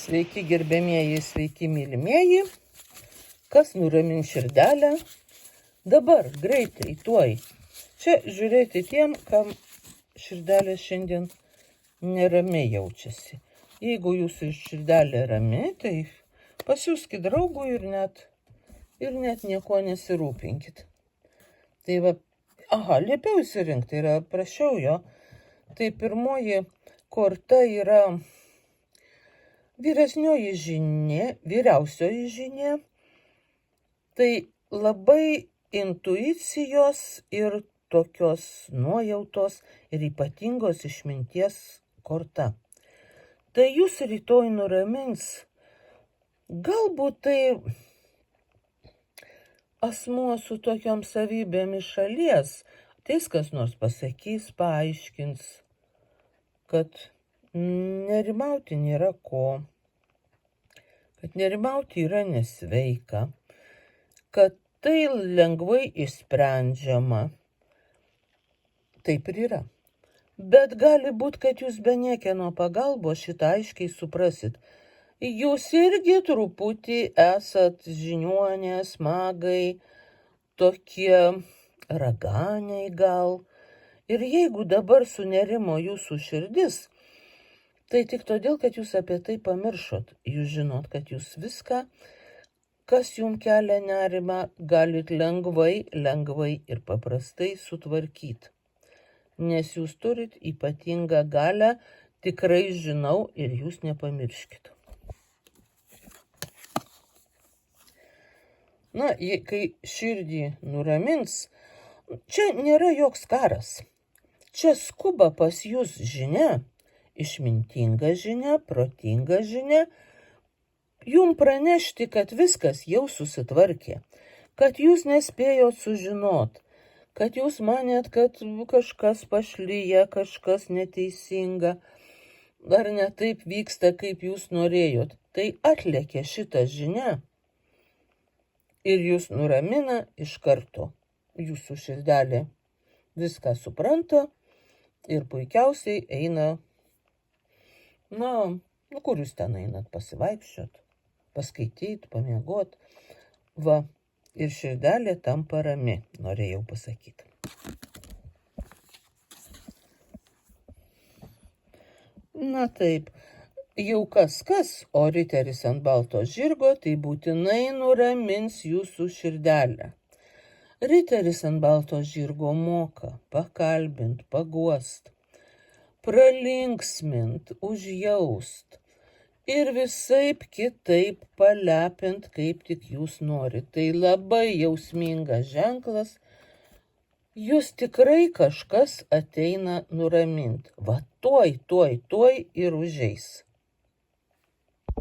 Sveiki gerbėmieji, sveiki mylimieji, kas nuramins širdelę. Dabar, greitai, tuoj. Čia žiūrėti tiem, kam širdelė šiandien neramiai jaučiasi. Jeigu jūsų širdelė rami, tai pasiųskit draugų ir net nieko nesirūpinkit. Tai va, liepiau įsirinkti, yra prašiau jo. Tai pirmoji korta yra vyriausioji žinė. Tai labai intuicijos ir tokios nuojautos ir ypatingos išminties korta. Tai jūs rytoj nuramins. Galbūt tai asmuo su tokiom savybėm iš šalies. Ateis kas nors pasakys, paaiškins, kad nerimauti nėra ko, kad nerimauti yra nesveika, kad tai lengvai išsprendžiama. Taip ir yra. Bet gali būti, kad jūs be niekieno pagalbos šitą aiškiai suprasit. Jūs irgi truputį esat žiniuonės, magai, tokie raganiai gal. Ir jeigu dabar sunerimo jūsų širdis, tai tik todėl, kad jūs apie tai pamiršot. Jūs žinot, kad jūs viską, kas jums kelia nerimą, galit lengvai ir paprastai sutvarkyti. Nes jūs turit ypatingą galią, tikrai žinau ir jūs nepamirškit. Kai širdį nuramins, čia nėra joks karas. Čia skuba pas jūs žinia, išmintinga žinia, protinga žinia, jum pranešti, kad viskas jau susitvarkė, kad jūs nespėjot sužinot, kad jūs manėt, kad kažkas pašlyja, kažkas neteisinga, ar ne taip vyksta, kaip jūs norėjot. Tai atlėkė šitą žinią ir jūs nuramina iš karto. Jūsų širdelė viską supranta ir puikiausiai eina, kur jūs ten einat, pasivaikščiot, paskaityt, pamiegot. Va, ir širdelė tampa rami, norėjau pasakyti. Taip, jau kas, o riteris ant balto žirgo, tai būtinai nuramins jūsų širdelę. Riteris ant balto žirgo moka pakalbint, paguost, pralinksmint, užjaust ir visaip kitaip palepint, kaip tik jūs norit. Tai labai jausmingas ženklas, jūs tikrai kažkas ateina nuramint. Va tuoj ir užeis.